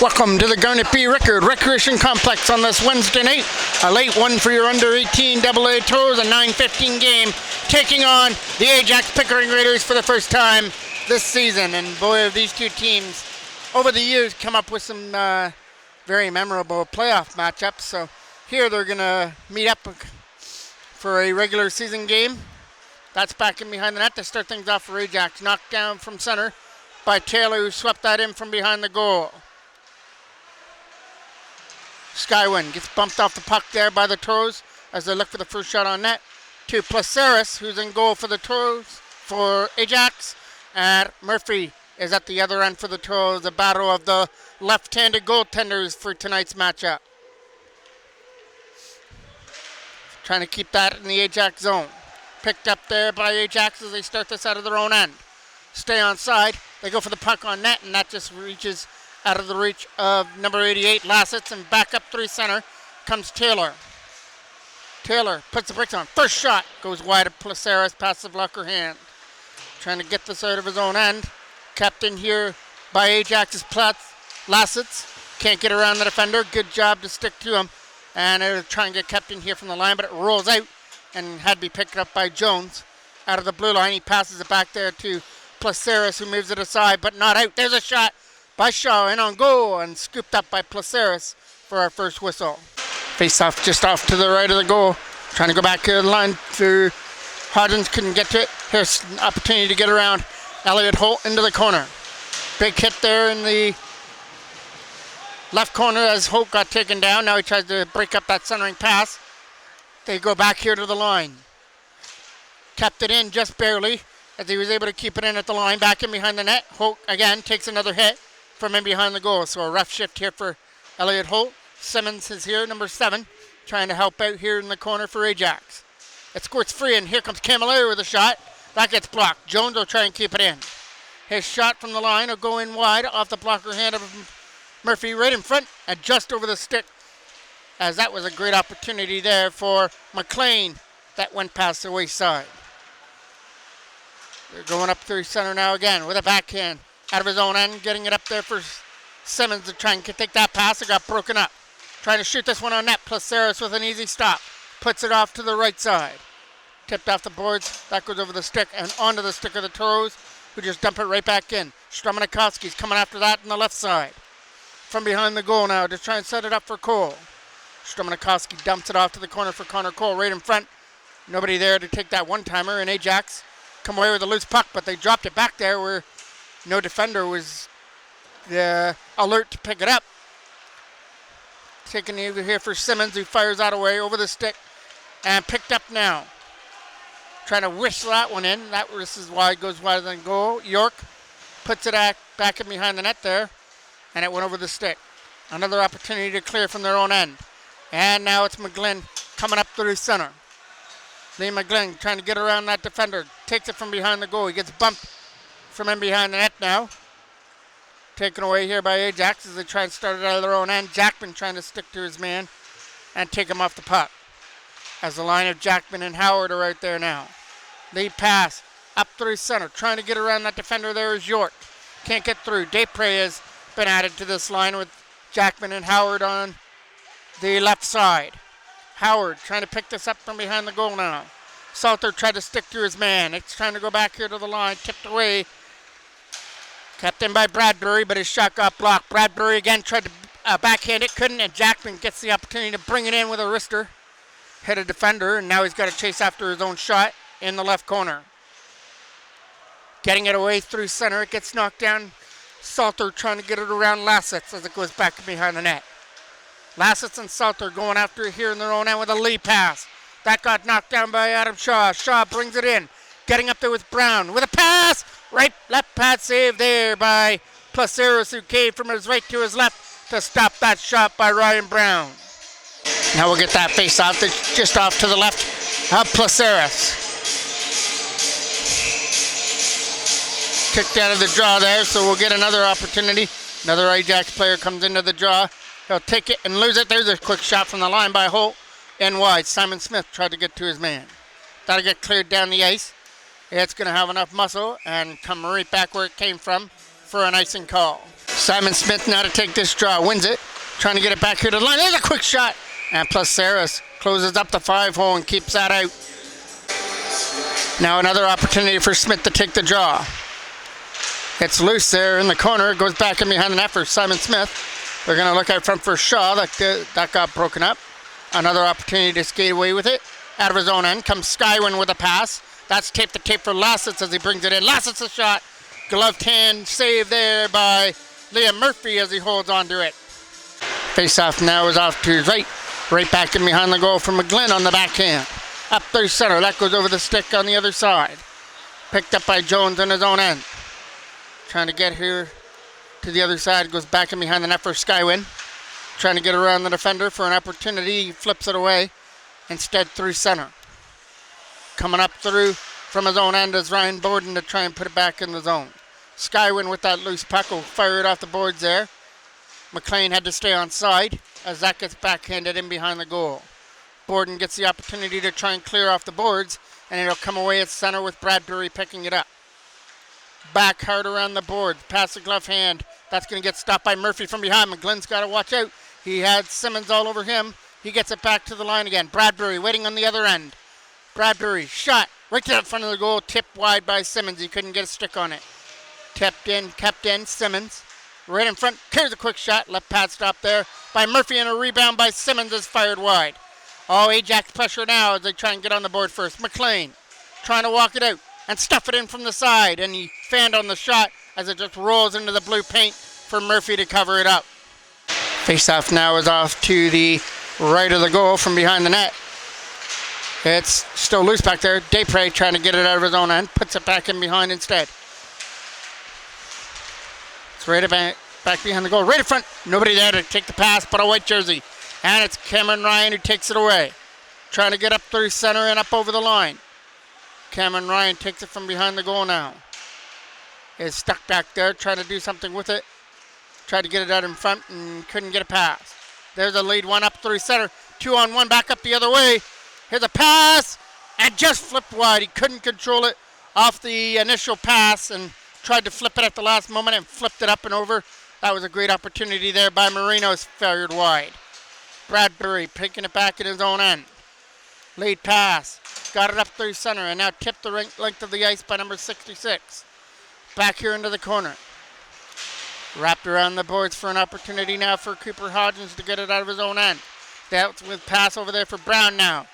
Welcome to the Garnet B Rickard Recreation Complex on this Wednesday night. A late one for your under 18 AA Toros, a 9:15 game, taking on the Ajax Pickering Raiders for the first time this season. And boy, have these two teams over the years come up with some very memorable playoff matchups. So here they're going to meet up for a regular season game. That's back in behind the net to start things off for Ajax. Knocked down from center by Taylor, who swept that in from behind the goal. Skywin gets bumped off the puck there by the Toros as they look for the first shot on net. To Placeres, who's in goal for the Toros for Ajax. And Murphy is at the other end for the Toros. The battle of the left-handed goaltenders for tonight's matchup. Trying to keep that in the Ajax zone. Picked up there by Ajax as they start this out of their own end. Stay on side. They go for the puck on net, and that just reaches out of the reach of number 88, Lassitz, and back up through center comes Taylor. Taylor puts the brakes on. First shot goes wide of Placeres past the blocker hand. Trying to get this out of his own end. Kept in here by Ajax's Lassitz. Can't get around the defender. Good job to stick to him. And it'll try and get kept in here from the line, but it rolls out and had to be picked up by Jones out of the blue line. He passes it back there to Placeres, who moves it aside, but not out. There's a shot by Shaw in on goal and scooped up by Placeres for our first whistle. Face off just off to the right of the goal. Trying to go back to the line to Hodgins, couldn't get to it. Here's an opportunity to get around Elliot Holt into the corner. Big hit there in the left corner as Holt got taken down. Now he tries to break up that centering pass. They go back here to the line. Kept it in just barely as he was able to keep it in at the line. Back in behind the net. Holt again takes another hit from in behind the goal. So a rough shift here for Elliot Holt. Simmons is here, number 7, trying to help out here in the corner for Ajax. It squirts free, and here comes Camilleri with a shot. That gets blocked. Jones will try and keep it in. His shot from the line will go in wide off the blocker hand of Murphy right in front and just over the stick, as that was a great opportunity there for McLean that went past the wayside. They're going up through center now again with a backhand out of his own end, getting it up there for Simmons to try and take that pass. It got broken up. Trying to shoot this one on net. Placeres with an easy stop. Puts it off to the right side. Tipped off the boards. That goes over the stick and onto the stick of the Toros, who just dump it right back in. Strumanikovsky's coming after that on the left side. From behind the goal now to try and set it up for Cole. Strumanikovsky dumps it off to the corner for Connor Cole right in front. Nobody there to take that one-timer, and Ajax come away with a loose puck, but they dropped it back there where no defender was alert to pick it up. Taking over here for Simmons, who fires that away over the stick and picked up now. Trying to whistle that one in. This is why it goes wider than goal. York puts it back in behind the net there, and it went over the stick. Another opportunity to clear from their own end. And now it's McGlynn coming up through center. Lee McGlynn trying to get around that defender. Takes it from behind the goal. He gets bumped from in behind the net now. Taken away here by Ajax as they try and start it out of their own end. Jackman trying to stick to his man and take him off the puck. As the line of Jackman and Howard are right there now. Lead pass up through center. Trying to get around that defender there is York. Can't get through. Desprez has been added to this line with Jackman and Howard on the left side. Howard trying to pick this up from behind the goal now. Salter tried to stick to his man. It's trying to go back here to the line. Tipped away. Kept in by Bradbury, but his shot got blocked. Bradbury again tried to backhand it. Couldn't, and Jackman gets the opportunity to bring it in with a wrister. Hit a defender, and now he's got to chase after his own shot in the left corner. Getting it away through center. It gets knocked down. Salter trying to get it around Lassitz as it goes back behind the net. Lassitz and Salter going after it here in their own end with a lead pass. That got knocked down by Adam Shaw. Shaw brings it in. Getting up there with Brown with a pass. Right left pad save there by Placeres, who came from his right to his left to stop that shot by Ryan Brown. Now we'll get that face off just off to the left of Placeres. Kicked out of the draw there, so we'll get another opportunity. Another Ajax player comes into the draw. He'll take it and lose it. There's a quick shot from the line by Holt. And wide. Simon Smith tried to get to his man. That'll get cleared down the ice. It's going to have enough muscle and come right back where it came from for an icing call. Simon Smith now to take this draw. Wins it. Trying to get it back here to the line. There's a quick shot. And Placeres closes up the 5-hole and keeps that out. Now another opportunity for Smith to take the draw. It's loose there in the corner. Goes back in behind the net for Simon Smith. They're going to look out front for Shaw. That got broken up. Another opportunity to skate away with it. Out of his own end comes Skywin with a pass. That's tape to tape for Lassitz as he brings it in. Lassitz a shot. Gloved hand save there by Liam Murphy as he holds on to it. Face-off now is off to his right. Right back in behind the goal for McGlynn on the backhand. Up through center. That goes over the stick on the other side. Picked up by Jones on his own end. Trying to get here to the other side. Goes back in behind the net for Skywin. Trying to get around the defender for an opportunity. He flips it away. Instead through center. Coming up through from his own end is Ryan Borden to try and put it back in the zone. Skywin with that loose puck will fire it off the boards there. McLean had to stay on side as that gets backhanded in behind the goal. Borden gets the opportunity to try and clear off the boards, and it'll come away at center with Bradbury picking it up. Back hard around the board, past the glove hand. That's going to get stopped by Murphy from behind. McGlynn's got to watch out. He had Simmons all over him. He gets it back to the line again. Bradbury waiting on the other end. Bradbury shot right to the front of the goal, tipped wide by Simmons. He couldn't get a stick on it. Tipped in, kept in, Simmons. Right in front, here's a quick shot. Left pad stop there by Murphy, and a rebound by Simmons is fired wide. Oh, Ajax pressure now as they try and get on the board first. McLean trying to walk it out and stuff it in from the side, and he fanned on the shot as it just rolls into the blue paint for Murphy to cover it up. Face-off now is off to the right of the goal from behind the net. It's still loose back there. Desprez trying to get it out of his own end. Puts it back in behind instead. It's right back behind the goal. Right in front. Nobody there to take the pass but a white jersey. And it's Cameron Ryan who takes it away. Trying to get up through center and up over the line. Cameron Ryan takes it from behind the goal now. Is stuck back there trying to do something with it. Tried to get it out in front and couldn't get a pass. There's a lead, one up through center. 2-on-1 back up the other way. Here's a pass and just flipped wide. He couldn't control it off the initial pass and tried to flip it at the last moment and flipped it up and over. That was a great opportunity there by Marino's fired wide. Bradbury picking it back in his own end. Lead pass. Got it up through center and now tipped the length of the ice by number 66. Back here into the corner. Wrapped around the boards for an opportunity now for Cooper Hodgins to get it out of his own end. That's with pass over there for Brown now.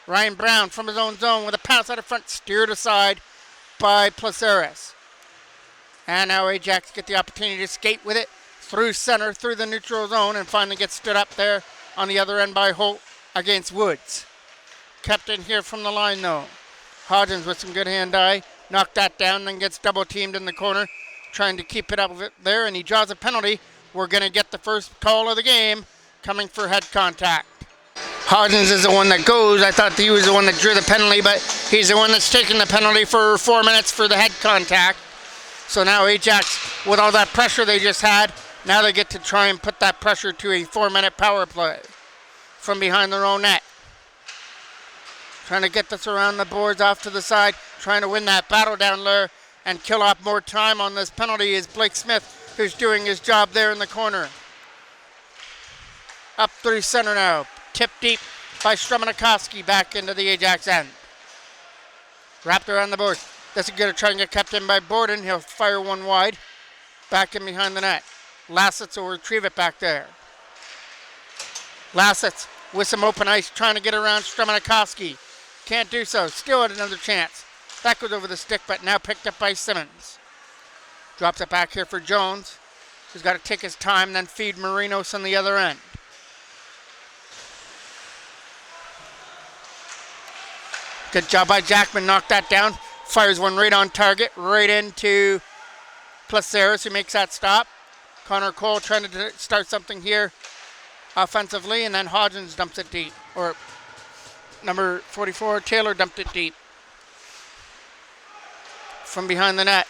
Ryan Brown from his own zone with a pass out of front, steered aside by Placeres. And now Ajax get the opportunity to skate with it through center, through the neutral zone, and finally get stood up there on the other end by Holt against Woods. Kept in here from the line though. Hodgins with some good hand-eye. Knocked that down, then gets double-teamed in the corner, trying to keep it up there, and he draws a penalty. We're going to get the first call of the game coming for head contact. Hodgins is the one that goes. I thought he was the one that drew the penalty, but he's the one that's taking the penalty for 4 minutes for the head contact. So now Ajax, with all that pressure they just had, now they get to try and put that pressure to a 4-minute power play from behind their own net. Trying to get this around the boards off to the side, trying to win that battle down there and kill off more time on this penalty is Blake Smith, who's doing his job there in the corner. Up through center now. Tipped deep by Struminikoski back into the Ajax end. Wrapped around the board. This is going to try and get kept in by Borden. He'll fire one wide. Back in behind the net. Lassitz will retrieve it back there. Lassitz with some open ice trying to get around Struminikoski. Can't do so. Still had another chance. That goes over the stick, but now picked up by Simmons. Drops it back here for Jones, who's got to take his time, then feed Marinos on the other end. Good job by Jackman, knocked that down. Fires one right on target, right into Placeres, who makes that stop. Connor Cole trying to start something here offensively, and then Hodgins dumps it deep. Or number 44, Taylor dumped it deep. From behind the net.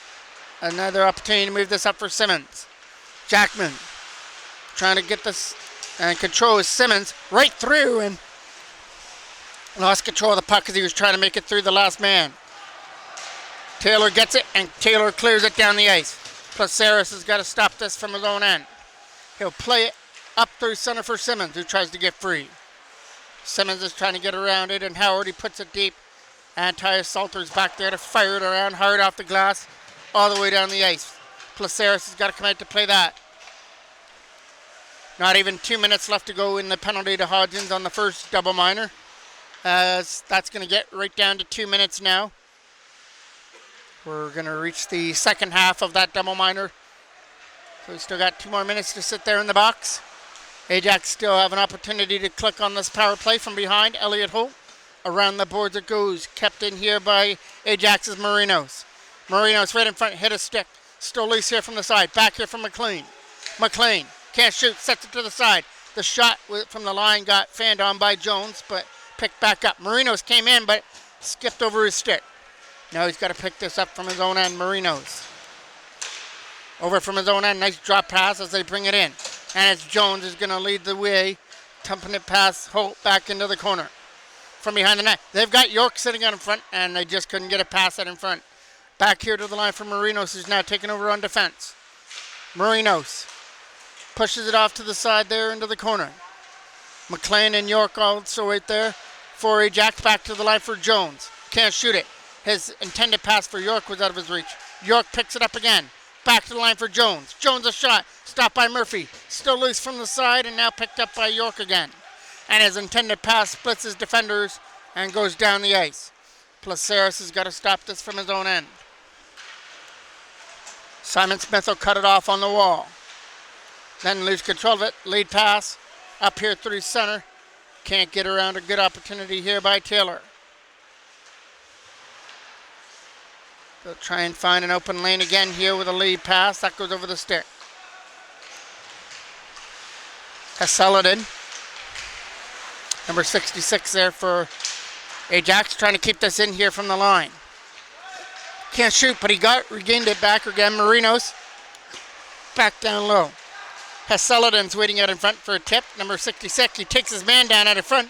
Another opportunity to move this up for Simmons. Jackman trying to get this and control his Simmons right through and lost control of the puck as he was trying to make it through the last man. Taylor gets it and Taylor clears it down the ice. Placeris has got to stop this from his own end. He'll play it up through center for Simmons, who tries to get free. Simmons is trying to get around it, and Howard, he puts it deep. And Tyus Salter's back there to fire it around hard off the glass all the way down the ice. Placeris has got to come out to play that. Not even 2 minutes left to go in the penalty to Hodgins on the first double minor. As that's going to get right down to 2 minutes now. We're going to reach the second half of that double minor. So we still got 2 more minutes to sit there in the box. Ajax still have an opportunity to click on this power play from behind. Elliott Holt. Around the boards it goes. Kept in here by Ajax's Marinos. Marinos right in front. Hit a stick. Still loose here from the side. Back here from McLean. McLean can't shoot. Sets it to the side. The shot from the line got fanned on by Jones, but picked back up. Marinos came in, but skipped over his stick. Now he's got to pick this up from his own end. Marinos. Over from his own end. Nice drop pass as they bring it in. And it's Jones who's going to lead the way. Tumping it past Holt back into the corner. From behind the net. They've got York sitting out in front, and they just couldn't get a pass out in front. Back here to the line for Marinos, who's now taking over on defense. Marinos pushes it off to the side there into the corner. McLean and York also right there for Ajax. Back to the line for Jones. Can't shoot it. His intended pass for York was out of his reach. York picks it up again. Back to the line for Jones. Jones a shot. Stopped by Murphy. Still loose from the side and now picked up by York again. And his intended pass splits his defenders and goes down the ice. Placeris has got to stop this from his own end. Simon Smith will cut it off on the wall. Then lose control of it. Lead pass up here through center. Can't get around a good opportunity here by Taylor. They'll try and find an open lane again here with a lead pass. That goes over the stick. Saladin. Number 66 there for Ajax, trying to keep this in here from the line. Can't shoot, but he regained it back again. Marinos back down low. Saladin's waiting out in front for a tip. Number 66, he takes his man down out in front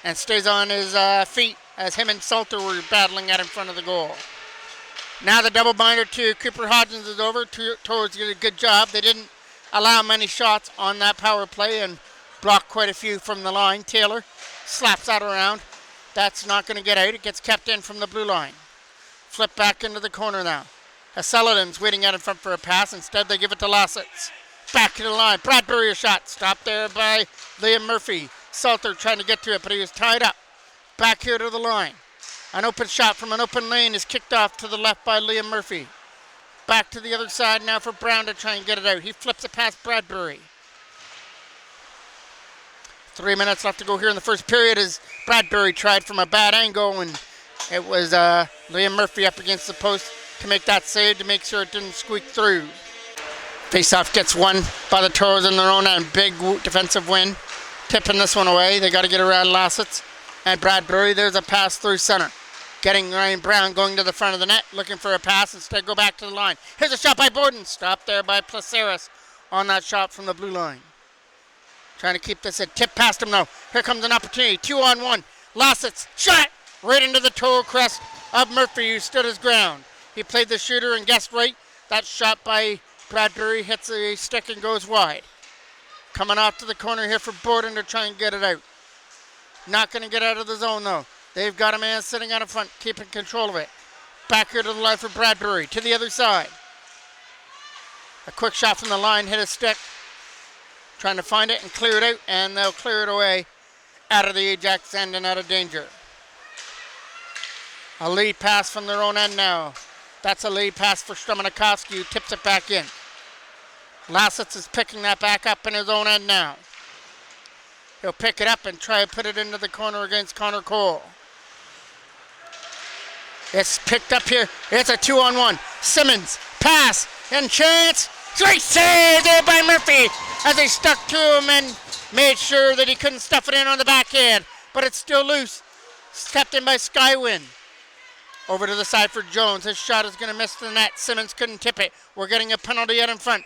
and stays on his feet as him and Salter were battling out in front of the goal. Now the double binder to Cooper Hodgins is over. Toros did a good job. They didn't allow many shots on that power play and blocked quite a few from the line. Taylor slaps that around. That's not going to get out. It gets kept in from the blue line. Flip back into the corner now. Saladin's waiting out in front for a pass. Instead, they give it to Lassitz. Back to the line. Bradbury a shot. Stopped there by Liam Murphy. Salter trying to get to it, but he was tied up. Back here to the line. An open shot from an open lane is kicked off to the left by Liam Murphy. Back to the other side now for Brown to try and get it out. He flips it past Bradbury. 3 minutes left to go here in the first period as Bradbury tried from a bad angle, and it was Liam Murphy up against the post to make that save to make sure it didn't squeak through. Faceoff gets won by the Toros in their own end. Big defensive win. Tipping this one away. They got to get around Lassitz and Bradbury. There's a pass through center. Getting Ryan Brown going to the front of the net, looking for a pass. Instead, go back to the line. Here's a shot by Borden. Stopped there by Placeris on that shot from the blue line. Trying to keep this at tip past him now. Here comes an opportunity. 2-on-1. Lassitz shot right into the toe crest of Murphy, who stood his ground. He played the shooter and guessed right. That shot by Bradbury hits a stick and goes wide. Coming off to the corner here for Borden to try and get it out. Not going to get out of the zone though. They've got a man sitting out in front, keeping control of it. Back here to the line for Bradbury. To the other side. A quick shot from the line, hit a stick. Trying to find it and clear it out, and they'll clear it away out of the Ajax end and out of danger. A lead pass from their own end now. That's a lead pass for Strumanakovsky, who tips it back in. Lassitz is picking that back up in his own end now. He'll pick it up and try to put it into the corner against Connor Cole. It's picked up here. It's a 2-on-1. Simmons, pass, and chance. Great save there by Murphy as they stuck to him and made sure that he couldn't stuff it in on the backhand. But it's still loose. Stepped in by Skywin. Over to the side for Jones. His shot is going to miss the net. Simmons couldn't tip it. We're getting a penalty out in front.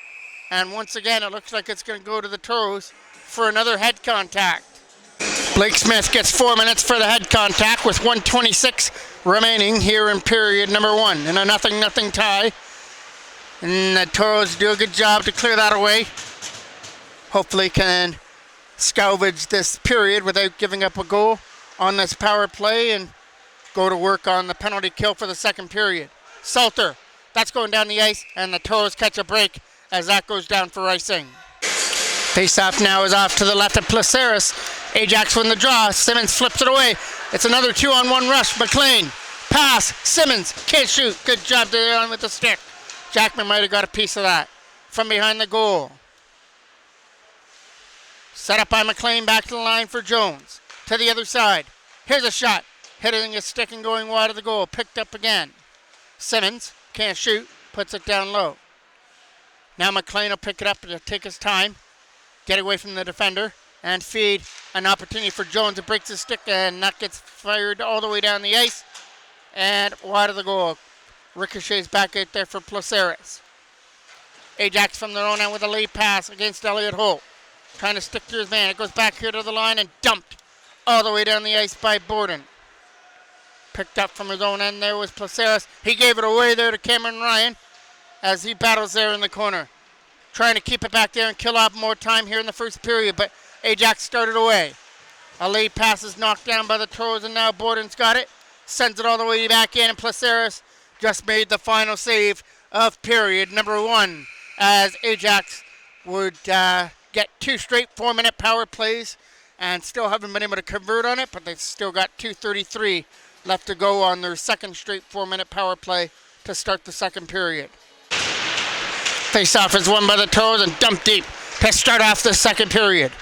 And once again, it looks like it's going to go to the Toros for another head contact. Blake Smith gets 4 minutes for the head contact with 1:26 remaining here in period number 1 in a 0-0 tie And the Toros do a good job to clear that away. Hopefully can salvage this period without giving up a goal on this power play and go to work on the penalty kill for the second period. Salter, that's going down the ice, and the Toros catch a break as that goes down for icing. Face-off now is off to the left of Placeres. Ajax win the draw. Simmons flips it away. It's another 2-on-1 rush. McLean, pass. Simmons can't shoot. Good job there on with the stick. Jackman might have got a piece of that. From behind the goal. Set up by McLean, back to the line for Jones. To the other side. Here's a shot. Hitting his stick and going wide of the goal. Picked up again. Simmons can't shoot. Puts it down low. Now McLean will pick it up to take his time. Get away from the defender. And feed an opportunity for Jones to break his stick. And that gets fired all the way down the ice. And wide of the goal. Ricochets back out there for Placeres. Ajax from their own end with a lead pass against Elliott Holt. Trying to stick to his man. It goes back here to the line and dumped all the way down the ice by Borden. Picked up from his own end there was Placeres. He gave it away there to Cameron Ryan as he battles there in the corner. Trying to keep it back there and kill off more time here in the first period, but Ajax started away. A lead pass is knocked down by the Toros, and now Borden's got it. Sends it all the way back in, and Placeres just made the final save of period number 1 as Ajax would get 2 straight 4-minute power plays and still haven't been able to convert on it, but they've still got 2:33 left to go on their second straight 4-minute power play to start the second period. Face-off is won by the Toros and dumped deep to start off the second period.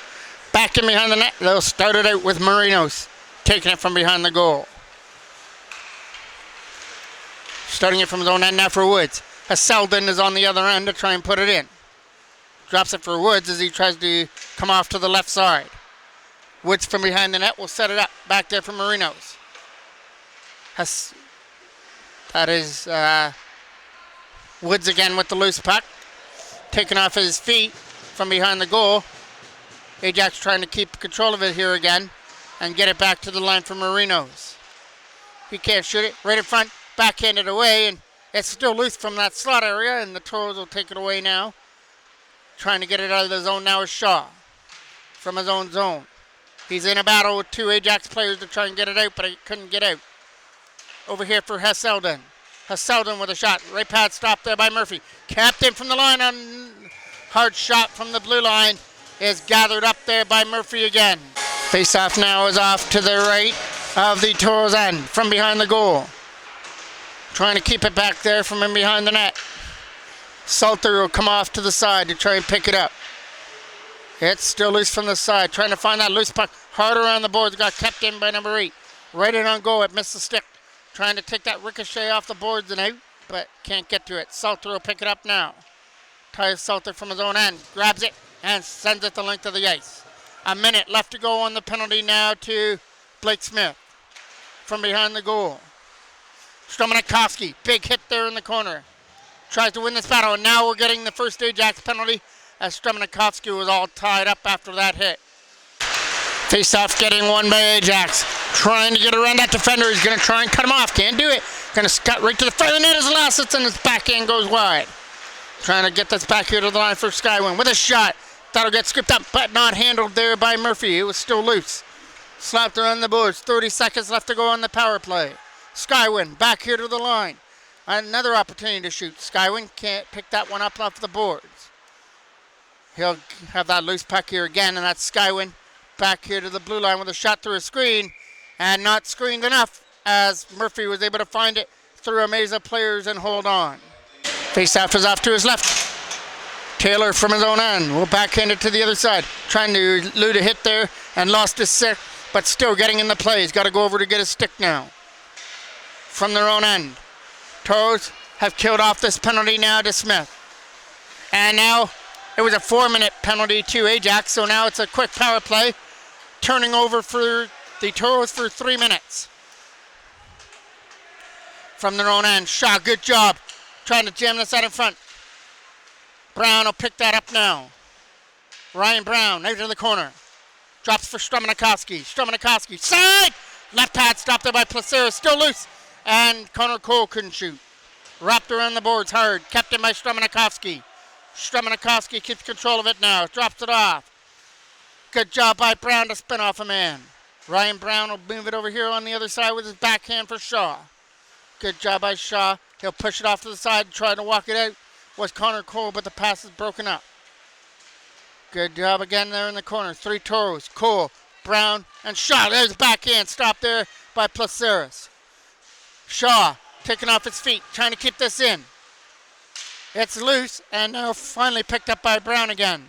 Back in behind the net, they'll start it out with Marinos taking it from behind the goal. Starting it from his own end now for Woods. Selden is on the other end to try and put it in. Drops it for Woods as he tries to come off to the left side. Woods from behind the net will set it up. Back there for Marinos. That is Woods again with the loose puck. Taken off his feet from behind the goal. Ajax trying to keep control of it here again and get it back to the line for Marinos. He can't shoot it. Right in front. Backhanded away, and it's still loose from that slot area, and the Toros will take it away now. Trying to get it out of the zone now is Shaw from his own zone. He's in a battle with 2 Ajax players to try and get it out, but he couldn't get out. Over here for Selden. Selden with a shot. Right pad stopped there by Murphy. Capped in from the line on hard shot from the blue line is gathered up there by Murphy again. Face-off now is off to the right of the Toros end from behind the goal. Trying to keep it back there from in behind the net. Salter will come off to the side to try and pick it up. It's still loose from the side. Trying to find that loose puck. Hard around the boards. Got kept in by number 8. Right in on goal. It missed the stick. Trying to take that ricochet off the boards and out, but can't get to it. Salter will pick it up now. Ties Salter from his own end. Grabs it and sends it the length of the ice. A minute left to go on the penalty now to Blake Smith from behind the goal. Stromanikowski, big hit there in the corner. Tries to win this battle, and now we're getting the first Ajax penalty as Stromanikowski was all tied up after that hit. Face-off getting won by Ajax. Trying to get around that defender. He's going to try and cut him off. Can't do it. Going to cut right to the front of the net as Lassitz, and his backhand goes wide. Trying to get this back here to the line for Skywin with a shot. That'll get scooped up, but not handled there by Murphy. It was still loose. Slapped around the boards. 30 seconds left to go on the power play. Skywin back here to the line. Another opportunity to shoot. Skywin can't pick that one up off the boards. He'll have that loose puck here again, and that's Skywin back here to the blue line with a shot through a screen, and not screened enough as Murphy was able to find it through a maze of players and hold on. Face-off is off to his left. Taylor from his own end will backhand it to the other side. Trying to elude a hit there and lost his stick, but still getting in the play. He's got to go over to get his stick now. From their own end. Toros have killed off this penalty now to Smith. And now it was a 4-minute penalty to Ajax, so now it's a quick power play. Turning over for the Toros for 3 minutes. From their own end. Shaw, good job. Trying to jam this out in front. Brown will pick that up now. Ryan Brown out to the corner. Drops for Stromanikowski. Stromanikowski, side! Left pad stopped there by Placeres, still loose. And Connor Cole couldn't shoot. Wrapped around the boards hard. Kept in by Strumanakovsky. Strumanakovsky keeps control of it now. Drops it off. Good job by Brown to spin off a man. Ryan Brown will move it over here on the other side with his backhand for Shaw. Good job by Shaw. He'll push it off to the side and try to walk it out. Was Connor Cole, but the pass is broken up. Good job again there in the corner. 3 Toros. Cole, Brown, and Shaw. There's the backhand. Stop there by Placeres. Shaw taking off his feet, trying to keep this in. It's loose, and now finally picked up by Brown again.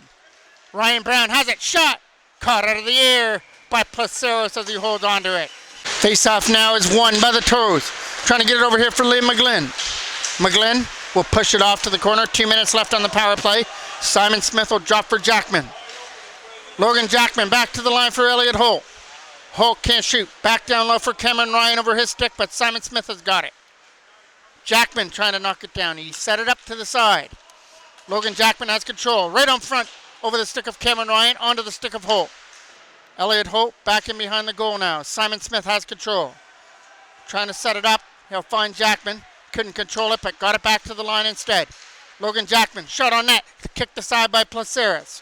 Ryan Brown has it. Shot. Caught out of the air by Placeres as he holds on to it. Face-off now is won by the Toros. Trying to get it over here for Liam McGlynn. McGlynn will push it off to the corner. 2 minutes left on the power play. Simon Smith will drop for Jackman. Logan Jackman back to the line for Elliot Holt. Holt can't shoot. Back down low for Cameron Ryan over his stick, but Simon Smith has got it. Jackman trying to knock it down. He set it up to the side. Logan Jackman has control. Right on front over the stick of Cameron Ryan onto the stick of Holt. Elliot Holt back in behind the goal now. Simon Smith has control. Trying to set it up. He'll find Jackman. Couldn't control it, but got it back to the line instead. Logan Jackman, shot on net. Kicked aside by Placeres.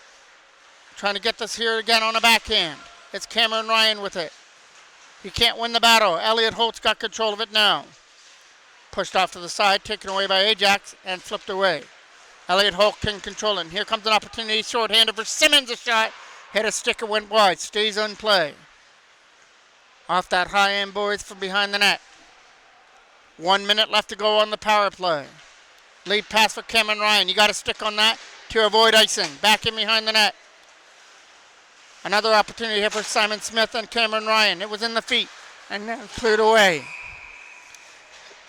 Trying to get this here again on a backhand. It's Cameron Ryan with it. He can't win the battle. Elliot Holt's got control of it now. Pushed off to the side, taken away by Ajax, and flipped away. Elliot Holt can control it. And here comes an opportunity, short-handed for Simmons, a shot. Hit a stick, it went wide. Stays in play. Off that high end, boys, from behind the net. 1 minute left to go on the power play. Lead pass for Cameron Ryan. You got to stick on that to avoid icing. Back in behind the net. Another opportunity here for Simon Smith and Cameron Ryan. It was in the feet and then cleared away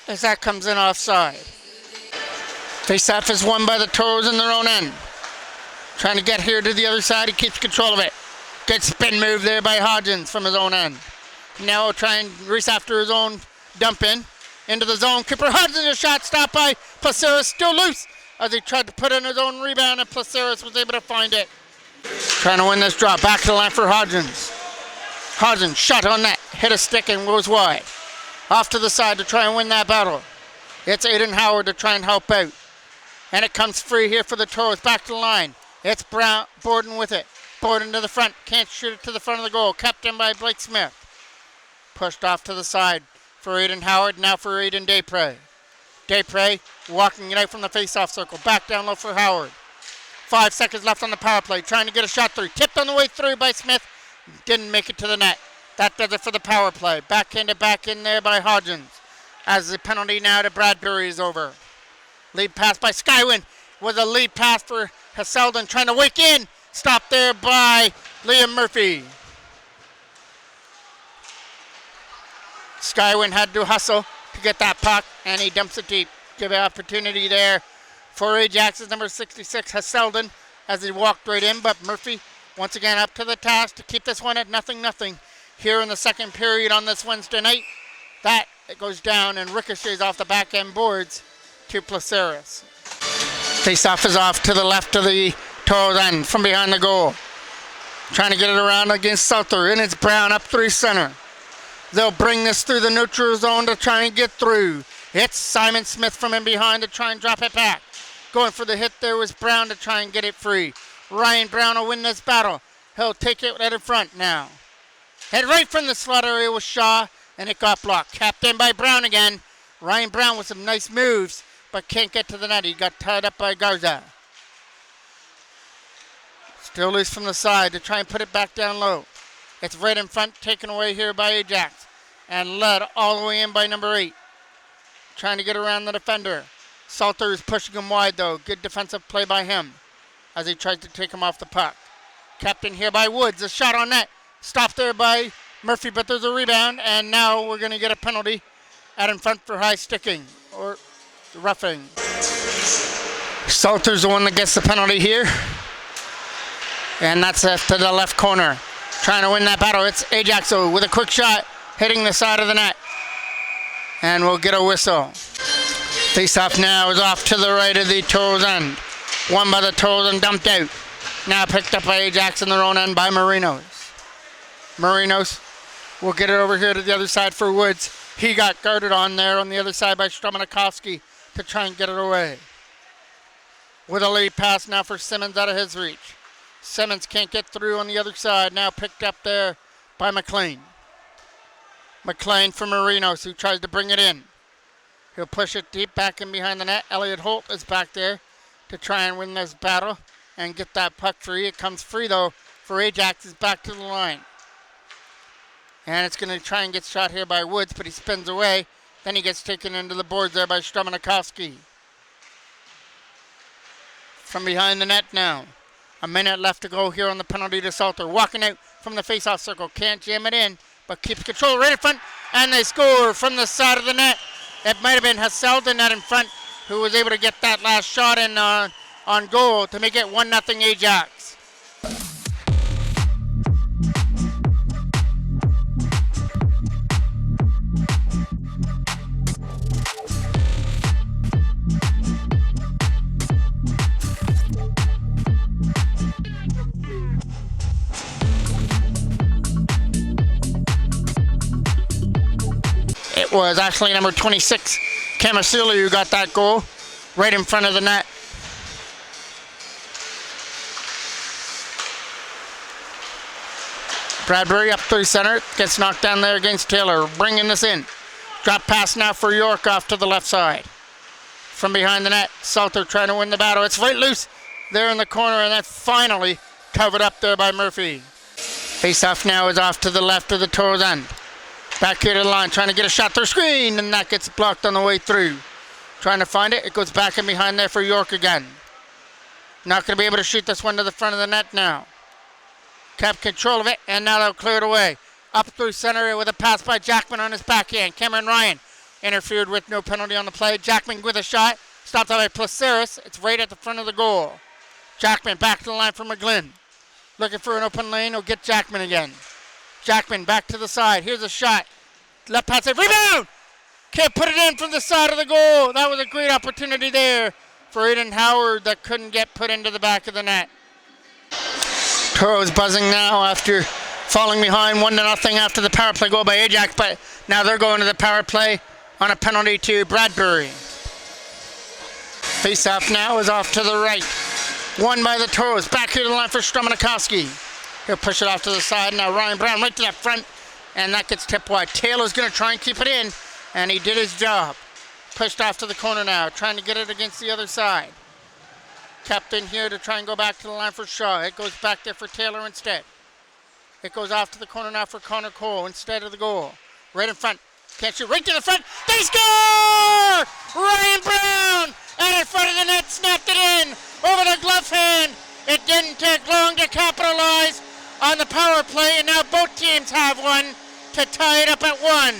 as that comes in offside. Face-off is won by the Toros in their own end. Trying to get here to the other side. He keeps control of it. Good spin move there by Hodgins from his own end. Now he'll try and race after his own dump in. Into the zone. Cooper Hodgins, a shot stopped by Placeres. Still loose as he tried to put in his own rebound, and Placeres was able to find it. Trying to win this drop. Back to the line for Hodgins. Hodgins shot on net. Hit a stick and goes wide. Off to the side to try and win that battle. It's Aiden Howard to try and help out. And it comes free here for the Toros. Back to the line. It's Brown, Borden with it. Borden to the front. Can't shoot it to the front of the goal. Kept in by Blake Smith. Pushed off to the side for Aiden Howard. Now for Aiden Desprez. Desprez walking it out from the face-off circle. Back down low for Howard. 5 seconds left on the power play. Trying to get a shot through. Tipped on the way through by Smith. Didn't make it to the net. That does it for the power play. Backhanded back in there by Hodgins. As the penalty now to Bradbury is over. Lead pass by Skywin. Was a lead pass for Hasselden trying to wake in. Stopped there by Liam Murphy. Skywin had to hustle to get that puck, and he dumps it deep. Give an opportunity there for Ajax's number 66, Hasselden, as he walked right in. But Murphy, once again, up to the task to keep this one at 0-0 here in the second period on this Wednesday night. That it goes down and ricochets off the back end boards to Placeres. Face-off is off to the left of the Toros end from behind the goal. Trying to get it around against Souther, and it's Brown up 3 center. They'll bring this through the neutral zone to try and get through. It's Simon Smith from in behind to try and drop it back. Going for the hit there was Brown to try and get it free. Ryan Brown will win this battle. He'll take it right in front now. Head right from the slot area with Shaw, and it got blocked. Capped in by Brown again. Ryan Brown with some nice moves, but can't get to the net. He got tied up by Garza. Still loose from the side to try and put it back down low. It's right in front, taken away here by Ajax. And led all the way in by number 8. Trying to get around the defender. Salter is pushing him wide though. Good defensive play by him as he tries to take him off the puck. Kept in here by Woods. A shot on net. Stopped there by Murphy, but there's a rebound. And now we're going to get a penalty out in front for high sticking or roughing. Salter's the one that gets the penalty here. And that's to the left corner. Trying to win that battle. It's Ajax with a quick shot hitting the side of the net. And we'll get a whistle. Face-off now is off to the right of the Toros end. Won by the Toros and dumped out. Now picked up by Ajax in their own end by Marinos. Marinos will get it over here to the other side for Woods. He got guarded on there on the other side by Strumanakovsky. to try and get it away. With a lead pass now for Simmons out of his reach. Simmons can't get through on the other side. Now picked up there by McLean. McLean for Marinos, who tries to bring it in. He'll push it deep back in behind the net. Elliot Holt is back there to try and win this battle and get that puck free. It comes free though for Ajax. Is back to the line. And it's going to try and get shot here by Woods, but he spins away. Then he gets taken into the boards there by Stramanikowski. From behind the net now. A minute left to go here on the penalty to Salter. Walking out from the face-off circle. Can't jam it in, but keeps control right in front. And they score from the side of the net. It might have been Hasselden out in front who was able to get that last shot in on goal to make it 1-0 Ajax. It was actually number 26, Camasili, who got that goal right in front of the net. Bradbury up through center, gets knocked down there against Taylor, bringing this in. Drop pass now for York off to the left side. From behind the net, Salter trying to win the battle. It's right loose there in the corner, and that's finally covered up there by Murphy. Face-off now is off to the left of the Toros end. Back here to the line, trying to get a shot through screen, and that gets blocked on the way through. Trying to find it. It goes back in behind there for York again. Not going to be able to shoot this one to the front of the net now. Kept control of it, and now they'll clear it away. Up through center with a pass by Jackman on his backhand. Cameron Ryan interfered with, no penalty on the play. Jackman with a shot. Stopped out by Placeris. It's right at the front of the goal. Jackman back to the line for McGlynn. Looking for an open lane. He'll get Jackman again. Jackman back to the side. Here's a shot. Left pass. Rebound! Can't put it in from the side of the goal. That was a great opportunity there for Aiden Howard that couldn't get put into the back of the net. Toros buzzing now after falling behind 1-0 after the power play goal by Ajax, but now they're going to the power play on a penalty to Bradbury. Face-off now is off to the right. Won by the Toros. Back here to the line for Stramanikowski. He'll push it off to the side. Now Ryan Brown right to that front, and that gets tipped wide. Taylor's going to try and keep it in, and he did his job. Pushed off to the corner now, trying to get it against the other side. Kept in here to try and go back to the line for Shaw. It goes back there for Taylor instead. It goes off to the corner now for Connor Cole instead of the goal. Right in front. Can't shoot. Right to the front. They score! Ryan Brown! And in front of the net, snapped it in over the glove hand. It didn't take long to capitalize on the power play, and now both teams have one to tie it up at 1.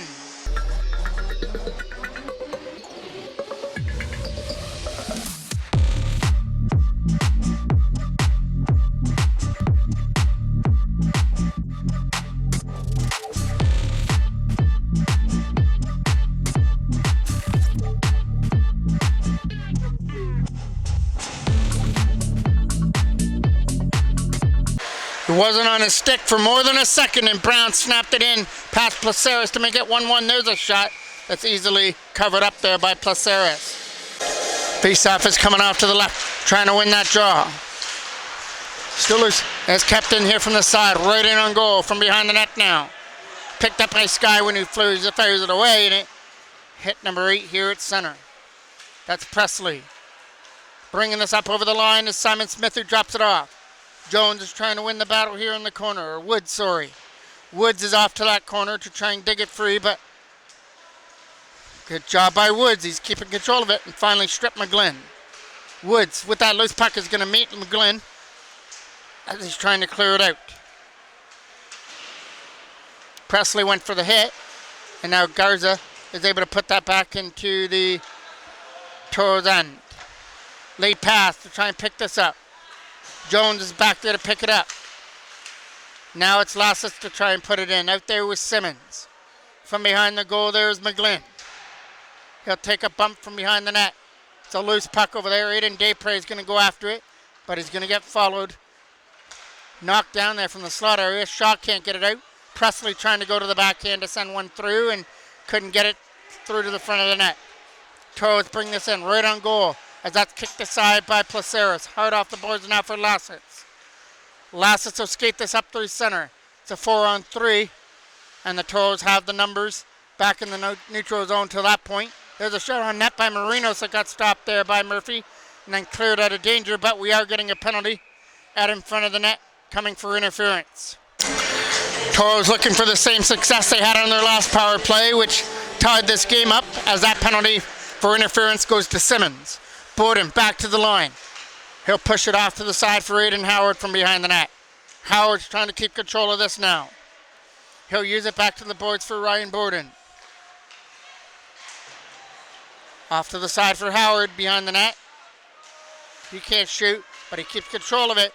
It wasn't on his stick for more than a second, and Brown snapped it in past Placeris to make it 1-1. There's a shot that's easily covered up there by Placeris. Face-off is coming off to the left, trying to win that draw. Still loose, as kept in here from the side, right in on goal from behind the net now. Picked up by Skywin, who fires it away, and it hit number 8 here at center. That's Presley. Bringing this up over the line is Simon Smith, who drops it off. Jones is trying to win the battle here in the corner, or Woods, sorry. Woods is off to that corner to try and dig it free, but good job by Woods. He's keeping control of it and finally stripped McGlynn. Woods, with that loose puck, is going to meet McGlynn as he's trying to clear it out. Presley went for the hit, and now Garza is able to put that back into the Toros end. Late pass to try and pick this up. Jones is back there to pick it up. Now it's Lassus to try and put it in. Out there with Simmons. From behind the goal there is McGlynn. He'll take a bump from behind the net. It's a loose puck over there. Aiden Daypre is going to go after it, but he's going to get followed. Knocked down there from the slot area. Shaw can't get it out. Presley trying to go to the backhand to send one through and couldn't get it through to the front of the net. Toros bring this in right on goal as that's kicked aside by Placeres. Hard off the boards now for Lassitz. Lassitz will skate this up through center. It's a 4-on-3, and the Toros have the numbers back in the neutral zone till that point. There's a shot on net by Marinos that got stopped there by Murphy and then cleared out of danger, but we are getting a penalty out in front of the net coming for interference. Toros looking for the same success they had on their last power play, which tied this game up as that penalty for interference goes to Simmons. Bowden back to the line. He'll push it off to the side for Aiden Howard from behind the net. Howard's trying to keep control of this now. He'll use it back to the boards for Ryan Bowden. Off to the side for Howard behind the net. He can't shoot, but he keeps control of it.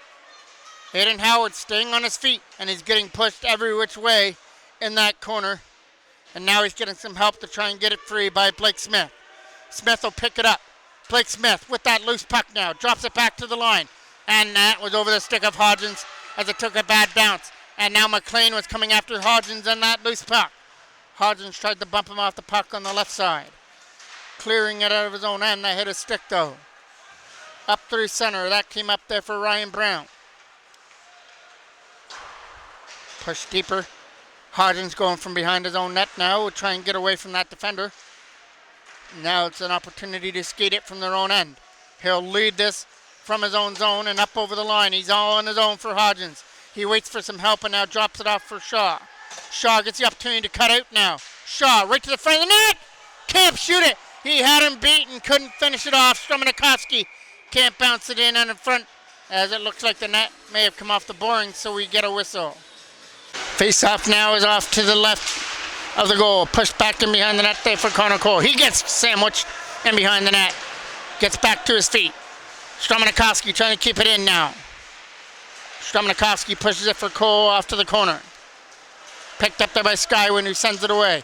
Aiden Howard staying on his feet, and he's getting pushed every which way in that corner. And now he's getting some help to try and get it free by Blake Smith. Smith will pick it up. Blake Smith with that loose puck now. Drops it back to the line. And that was over the stick of Hodgins as it took a bad bounce. And now McLean was coming after Hodgins and that loose puck. Hodgins tried to bump him off the puck on the left side. Clearing it out of his own end. That hit his stick though. Up through center. That came up there for Ryan Brown. Push deeper. Hodgins going from behind his own net now. Will try and get away from that defender. Now it's an opportunity to skate it from their own end. He'll lead this from his own zone and up over the line. He's all on his own for Hodgins. He waits for some help and now drops it off for Shaw. Shaw gets the opportunity to cut out now. Shaw right to the front of the net. Can't shoot it. He had him beat and couldn't finish it off. Strumanakoski can't bounce it in and in front as it looks like the net may have come off the boring, so we get a whistle. Face-off now is off to the left of the goal. Pushed back in behind the net there for Connor Cole. He gets sandwiched in behind the net. Gets back to his feet. Strumanakoski trying to keep it in now. Strumanakoski pushes it for Cole off to the corner. Picked up there by Skywin, who sends it away.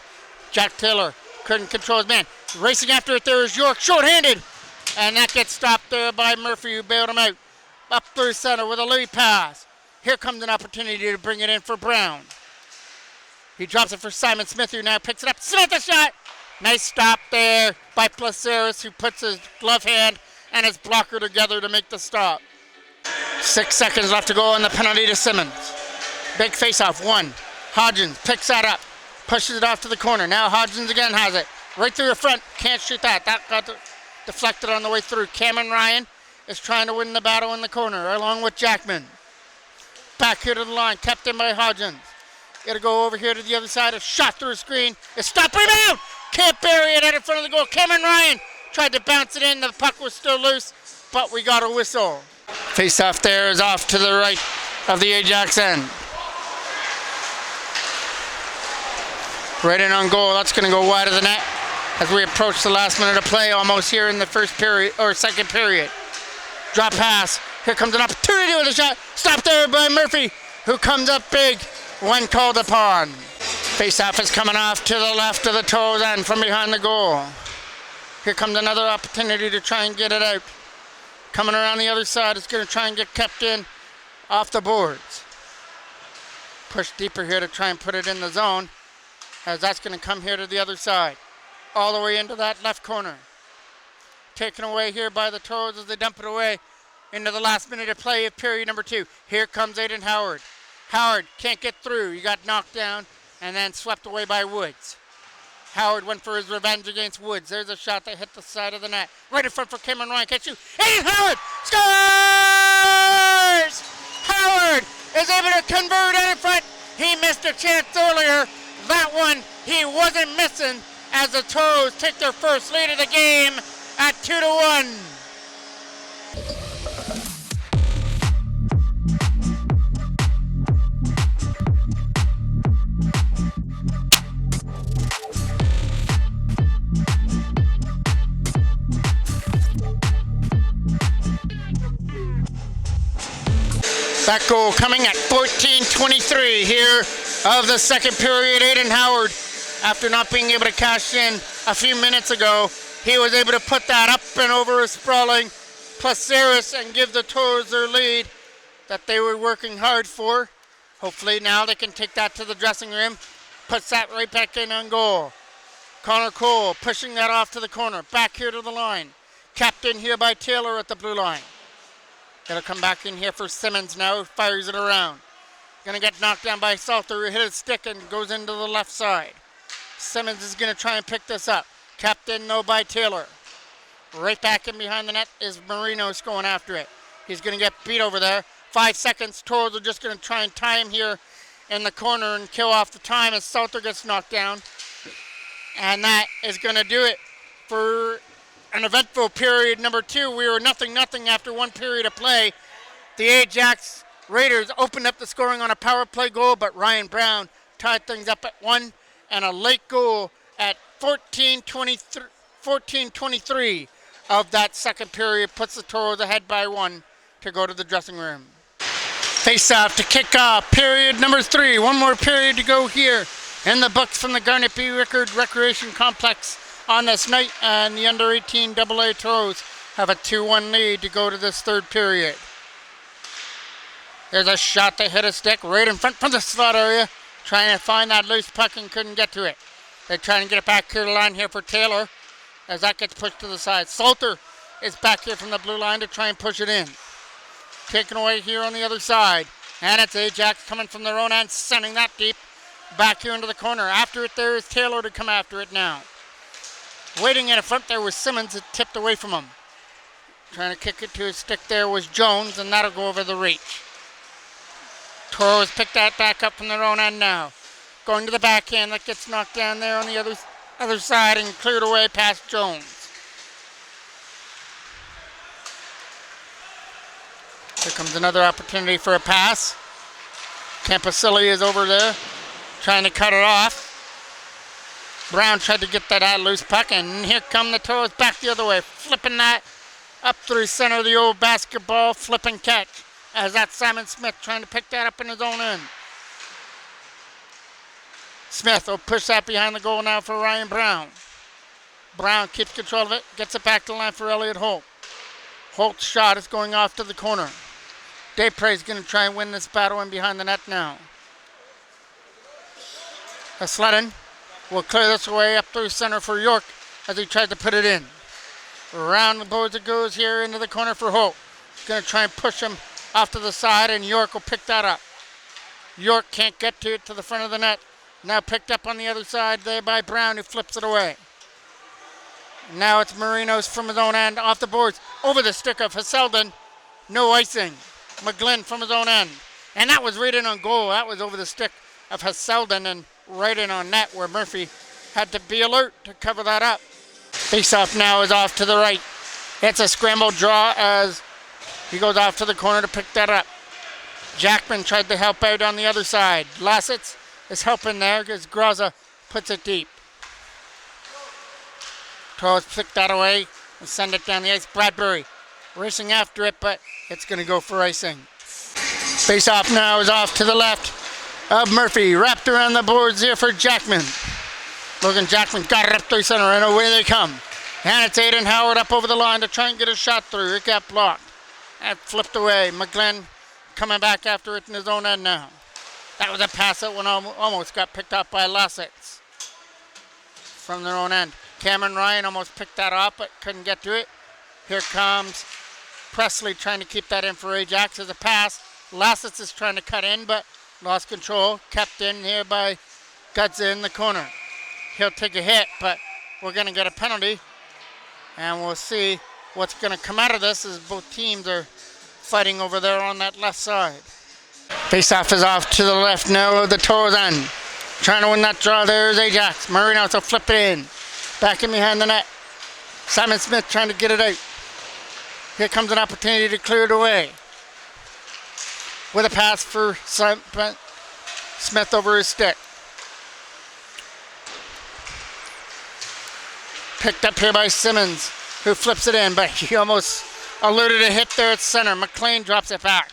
Jack Taylor couldn't control his man. Racing after it there is York, short-handed. And that gets stopped there by Murphy, who bailed him out. Up through center with a lead pass. Here comes an opportunity to bring it in for Brown. He drops it for Simon Smith, who now picks it up. Smith a shot! Nice stop there by Placeres, who puts his glove hand and his blocker together to make the stop. 6 seconds left to go on the penalty to Simmons. Big face-off, one. Hodgins picks that up, pushes it off to the corner. Now Hodgins again has it. Right through the front, can't shoot that. That got deflected on the way through. Cameron Ryan is trying to win the battle in the corner, along with Jackman. Back here to the line, kept in by Hodgins. It'll go over here to the other side. A shot through a screen. It's stopped, rebound! Can't bury it out in front of the goal. Cameron Ryan tried to bounce it in. The puck was still loose, but we got a whistle. Face-off there is off to the right of the Ajax end. Right in on goal. That's going to go wide of the net as we approach the last minute of play, almost here in the first period or second period. Drop pass. Here comes an opportunity with a shot. Stopped there by Murphy, who comes up big when called upon. Face-off is coming off to the left of the Toros end from behind the goal. Here comes another opportunity to try and get it out. Coming around the other side, it's going to try and get kept in off the boards. Push deeper here to try and put it in the zone, as that's going to come here to the other side. All the way into that left corner. Taken away here by the Toros as they dump it away into the last minute of play of period number 2. Here comes Aiden Howard. Howard can't get through. He got knocked down and then swept away by Woods. Howard went for his revenge against Woods. There's a shot that hit the side of the net. Right in front for Cameron Ryan. Can't shoot. Aiden Howard scores! Howard is able to convert out in front. He missed a chance earlier. That one he wasn't missing as the Toros take their first lead of the game at 2-1. That goal coming at 14:23 here of the second period. Aiden Howard, after not being able to cash in a few minutes ago, he was able to put that up and over a sprawling Placeres and give the Toros their lead that they were working hard for. Hopefully now they can take that to the dressing room. Puts that right back in on goal. Connor Cole pushing that off to the corner. Back here to the line. Capped in here by Taylor at the blue line. Gonna come back in here for Simmons now. Fires it around. Gonna get knocked down by Salter, who hit his stick and goes into the left side. Simmons is gonna try and pick this up. Capped in though by Taylor. Right back in behind the net is Marinos going after it. He's gonna get beat over there. 5 seconds. Toros are just gonna try and tie him here in the corner and kill off the time as Salter gets knocked down. And that is gonna do it for an eventful period number 2. We were 0-0 after 1 period of play. The Ajax Raiders opened up the scoring on a power play goal, but Ryan Brown tied things up at 1, and a late goal at 14:23 of that second period puts the Toros ahead by 1 to go to the dressing room. Face off to kick off period number 3. 1 more period to go here in the books from the Garnet B. Rickard Recreation Complex on this night, and the under 18 AA Toros have a 2-1 lead to go to this third period. There's a shot that hit a stick right in front from the slot area, trying to find that loose puck and couldn't get to it. They're trying to get it back to the line here for Taylor as that gets pushed to the side. Salter is back here from the blue line to try and push it in. Taken away here on the other side, and it's Ajax coming from their own end, sending that deep back here into the corner. After it there is Taylor to come after it now. Waiting in front there was Simmons. It tipped away from him. Trying to kick it to his stick there was Jones, and that'll go over the reach. Toros picked that back up from their own end now. Going to the backhand, that gets knocked down there on the other side and cleared away past Jones. Here comes another opportunity for a pass. Campasili is over there trying to cut it off. Brown tried to get that loose puck, and here come the Toros back the other way, flipping that up through center of the old basketball, flipping catch. As that's Simon Smith trying to pick that up in his own end. Smith will push that behind the goal now for Ryan Brown. Brown keeps control of it, gets it back to the line for Elliot Holt. Holt's shot is going off to the corner. Desprez going to try and win this battle in behind the net now. Sledden will clear this away up through center for York as he tries to put it in. Around the boards it goes here into the corner for Holt. Going to try and push him off to the side, and York will pick that up. York can't get to it to the front of the net. Now picked up on the other side there by Brown, who flips it away. Now it's Marinos from his own end, off the boards, over the stick of Hasselden. No icing. McGlynn from his own end. And that was right in on goal. That was over the stick of Hasselden and right in on net, where Murphy had to be alert to cover that up. Face-off now is off to the right. It's a scrambled draw as he goes off to the corner to pick that up. Jackman tried to help out on the other side. Lassitz is helping there because Graza puts it deep. Toros pick that away and send it down the ice. Bradbury racing after it, but it's going to go for icing. Face-off now is off to the left of Murphy. Wrapped around the boards here for Jackman. Logan Jackman got it up through center, and away they come. And it's Aiden Howard up over the line to try and get a shot through. It got blocked. And flipped away. McGlynn coming back after it in his own end now. That was a pass that one almost got picked up by Lassitz from their own end. Cameron Ryan almost picked that off, but couldn't get to it. Here comes Presley trying to keep that in for Ajax as a pass. Lassitz is trying to cut in, but lost control. Kept in here by Gudza in the corner. He'll take a hit, but we're going to get a penalty. And we'll see what's going to come out of this as both teams are fighting over there on that left side. Face-off is off to the left now of the Toros end. Trying to win that draw there is Ajax. Marinos will flip it in. Back in behind the net. Simon Smith trying to get it out. Here comes an opportunity to clear it away. With a pass for Smith over his stick. Picked up here by Simmons, who flips it in, but he almost eluded a hit there at center. McLean drops it back.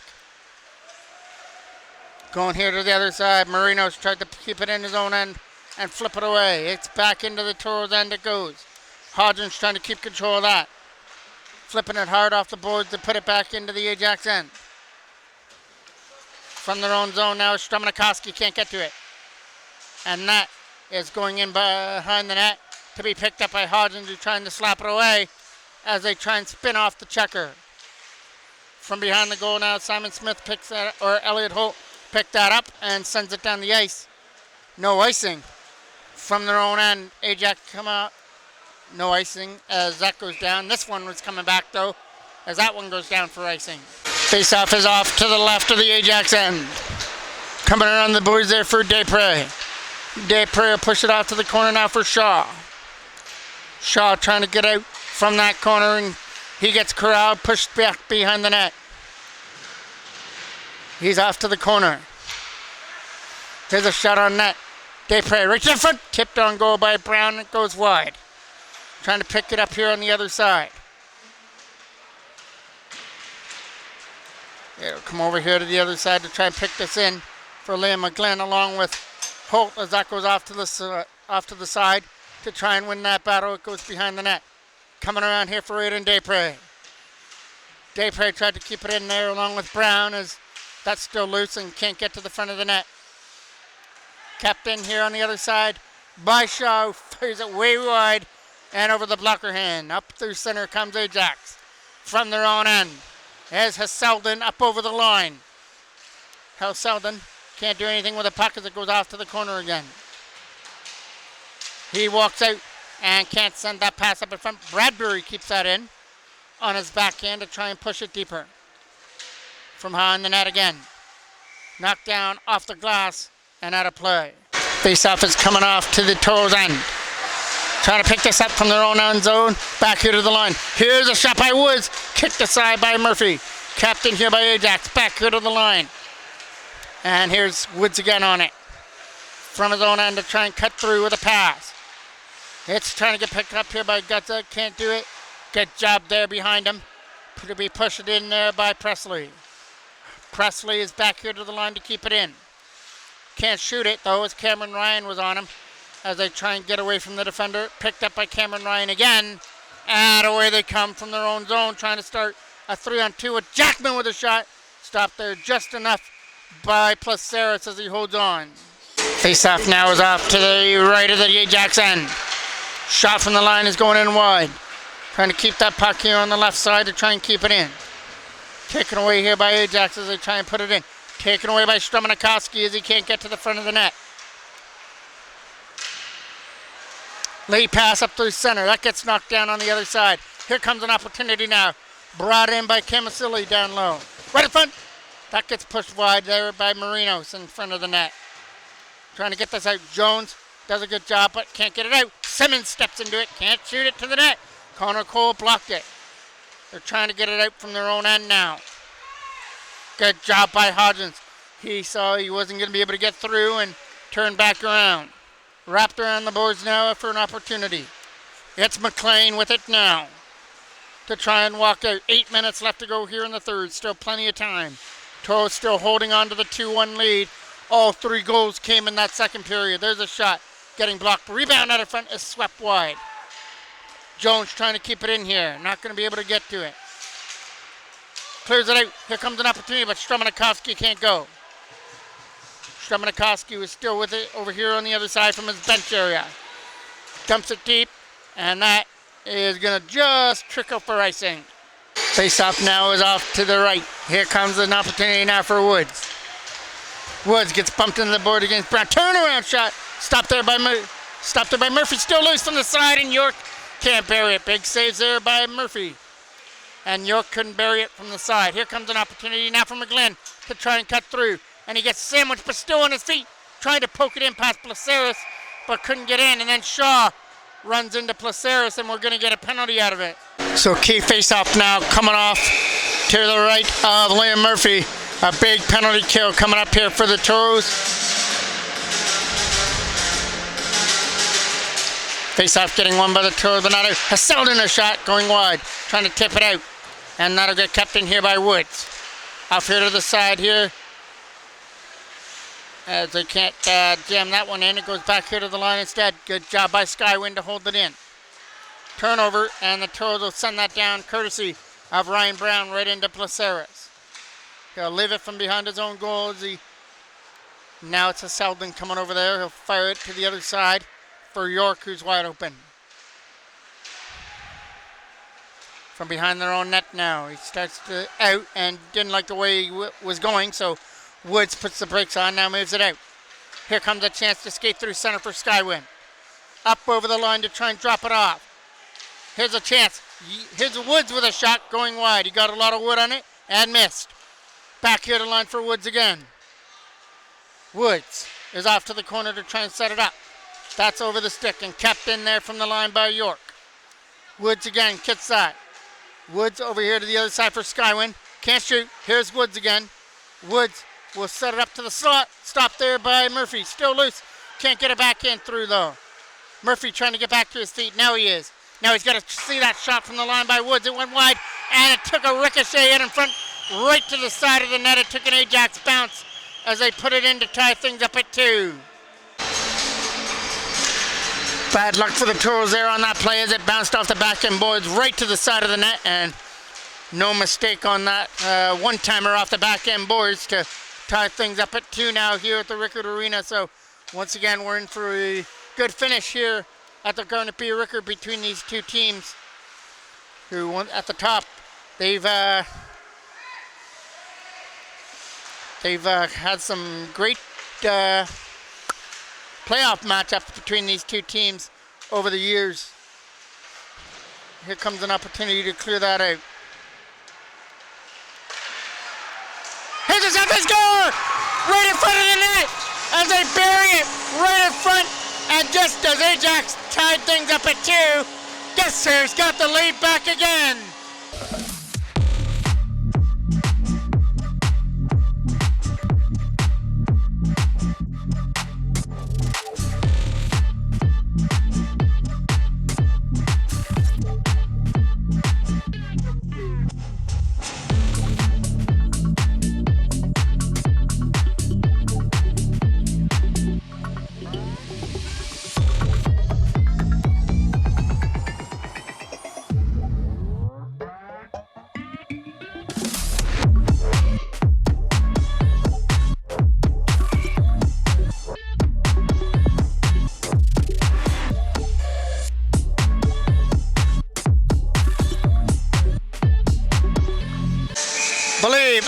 Going here to the other side. Marinos tried to keep it in his own end and flip it away. It's back into the Toros end it goes. Hodgins trying to keep control of that. Flipping it hard off the boards to put it back into the Ajax end. From their own zone now, Struminikoski can't get to it. And that is going in behind the net to be picked up by Hodgins, who's trying to slap it away as they try and spin off the checker. From behind the goal now, Simon Smith picks that, or Elliot Holt picked that up and sends it down the ice. No icing from their own end. Ajax come out. No icing as that goes down. This one was coming back though, as that one goes down for icing. Face-off is off to the left of the Ajax end. Coming around the boards there for Desprez. Desprez will push it off to the corner now for Shaw. Shaw trying to get out from that corner, and he gets corralled, pushed back behind the net. He's off to the corner. There's a shot on net. Desprez right to the front. Tipped on goal by Brown. It goes wide. Trying to pick it up here on the other side. It'll come over here to the other side to try and pick this in for Liam McGlynn, along with Holt as that goes off to the side to try and win that battle. It goes behind the net. Coming around here for Aiden Desprez. Desprez tried to keep it in there along with Brown as that's still loose and can't get to the front of the net. Kept in here on the other side by Shaw, fires it way wide and over the blocker hand. Up through center comes Ajax from their own end. As Hasseldon up over the line. Hasseldon can't do anything with the puck as it goes off to the corner again. He walks out and can't send that pass up in front. Bradbury keeps that in on his backhand to try and push it deeper. From behind the net again. Knocked down off the glass and out of play. Face-off is coming off to the Toros end. Trying to pick this up from their own end zone. Back here to the line. Here's a shot by Woods. Kicked aside by Murphy. Kept in here by Ajax. Back here to the line. And here's Woods again on it. From his own end to try and cut through with a pass. It's trying to get picked up here by Gutza. Can't do it. Good job there behind him. To be pushed in there by Presley. Presley is back here to the line to keep it in. Can't shoot it though as Cameron Ryan was on him. As they try and get away from the defender. Picked up by Cameron Ryan again. And away they come from their own zone. Trying to start a 3-on-2 with Jackman with a shot. Stopped there just enough by Placeris as he holds on. Face-off now is off to the right of the Ajax end. Shot from the line is going in wide. Trying to keep that puck here on the left side to try and keep it in. Taken away here by Ajax as they try and put it in. Taken away by Strumanikowski as he can't get to the front of the net. Late pass up through center. That gets knocked down on the other side. Here comes an opportunity now. Brought in by Camasili down low. Right in front. That gets pushed wide there by Marinos in front of the net. Trying to get this out. Jones does a good job but can't get it out. Simmons steps into it. Can't shoot it to the net. Connor Cole blocked it. They're trying to get it out from their own end now. Good job by Hodgins. He saw he wasn't going to be able to get through and turned back around. Wrapped around the boards now for an opportunity. It's McLean with it now to try and walk out. 8 minutes left to go here in the third. Still plenty of time. Toros still holding on to the 2-1 lead. All 3 goals came in that second period. There's a shot. Getting blocked. Rebound out of front is swept wide. Jones trying to keep it in here. Not going to be able to get to it. Clears it out. Here comes an opportunity, but Strumanikowski can't go. Strumanikowski was still with it over here on the other side from his bench area. Dumps it deep, and that is going to just trickle for icing. Face-off now is off to the right. Here comes an opportunity now for Woods. Woods gets bumped into the board against Brown. Turnaround shot. Stopped there by Murphy. Still loose from the side, and York can't bury it. Big saves there by Murphy. And York couldn't bury it from the side. Here comes an opportunity now for McGlynn to try and cut through. And he gets sandwiched, but still on his feet. Trying to poke it in past Placeris, but couldn't get in. And then Shaw runs into Placeris, and we're going to get a penalty out of it. So key face-off now coming off to the right of Liam Murphy. A big penalty kill coming up here for the Toros. Face-off getting won by the Toros, but not out. Hasseldon a shot going wide, trying to tip it out. And that'll get kept in here by Woods. Off here to the side here. As they can't jam that one in. It goes back here to the line instead. Good job by Skywind to hold it in. Turnover, and the Toros will send that down courtesy of Ryan Brown right into Placeris. He'll leave it from behind his own goal as he... Now it's Hasseldon coming over there. He'll fire it to the other side for York, who's wide open. from behind their own net now. He starts to out and didn't like the way he was going, so Woods puts the brakes on, now moves it out. Here comes a chance to skate through center for Skywin. Up over the line to try and drop it off. Here's a chance. Here's Woods with a shot going wide. He got a lot of wood on it and missed. Back here to line for Woods again. Woods is off to the corner to try and set it up. That's over the stick and kept in there from the line by York. Woods again, kits that. Woods over here to the other side for Skywin. Can't shoot. Here's Woods again. Woods will set it up to the slot. Stopped there by Murphy. Still loose. Can't get it back in through though. Murphy trying to get back to his feet. Now he is. Now he's got to see that shot from the line by Woods. It went wide and it took a ricochet in front right to the side of the net. It took an Ajax bounce as they put it in to tie things up at 2. Bad luck for the Toros there on that play as it bounced off the back end boards right to the side of the net, and no mistake on that one-timer off the back end boards to tie things up at 2 now here at the Rickard Arena. So once again, we're in for a good finish here at the Garnet-B Rickard between these two teams who won at the top. They've had some great playoff matchups between these two teams over the years. Here comes an opportunity to clear that out. Here's a second score! Right in front of the net as they bury it right in front. And just as Ajax tied things up at 2, guess who's got the lead back again?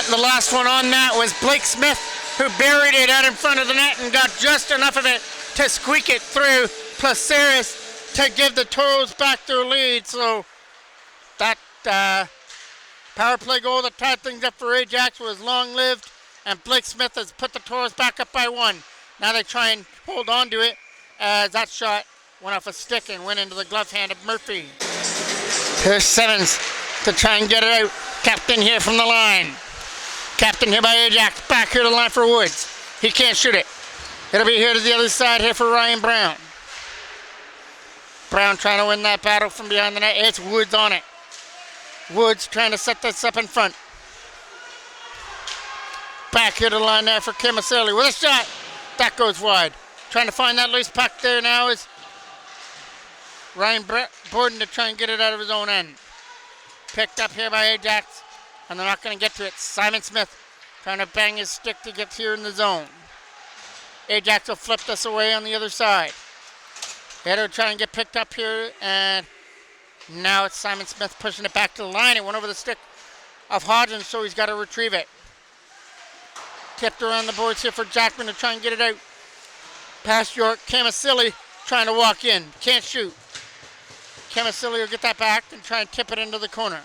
The last one on that was Blake Smith, who buried it out in front of the net and got just enough of it to squeak it through Placeres to give the Toros back their lead. So that power play goal that tied things up for Ajax was long-lived, and Blake Smith has put the Toros back up by 1. Now they try and hold on to it as that shot went off a stick and went into the glove hand of Murphy. Here's Simmons to try and get it out. Captain here from the line. Captain here by Ajax. Back here to the line for Woods. He can't shoot it. It'll be here to the other side here for Ryan Brown. Brown trying to win that battle from behind the net. It's Woods on it. Woods trying to set this up in front. Back here to the line there for Kemaseli with a shot. That goes wide. Trying to find that loose puck there now is Ryan Borden to try and get it out of his own end. Picked up here by Ajax, and they're not going to get to it. Simon Smith trying to bang his stick to get here in the zone. Ajax will flip this away on the other side. They'll try and get picked up here, and now it's Simon Smith pushing it back to the line. It went over the stick of Hodgins, so he's got to retrieve it. Tipped around the boards here for Jackman to try and get it out. Past York, Kemaseli trying to walk in. Can't shoot. Kemaseli will get that back and try and tip it into the corner.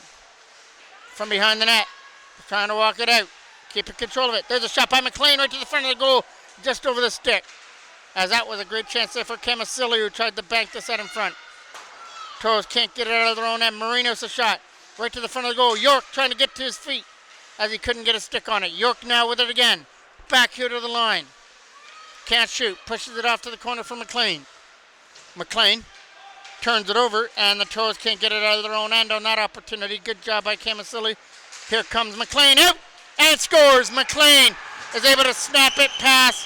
From behind the net, trying to walk it out. Keeping control of it. There's a shot by McLean right to the front of the goal, just over the stick. As that was a great chance there for Kemaseli, who tried to bank this out in front. Toros can't get it out of their own end. Marinos a shot right to the front of the goal. York trying to get to his feet as he couldn't get a stick on it. York now with it again. Back here to the line. Can't shoot. Pushes it off to the corner for McLean. McLean turns it over, and the Toros can't get it out of their own end on that opportunity. Good job by Kemaseli. Here comes McLean out, and scores. McLean is able to snap it past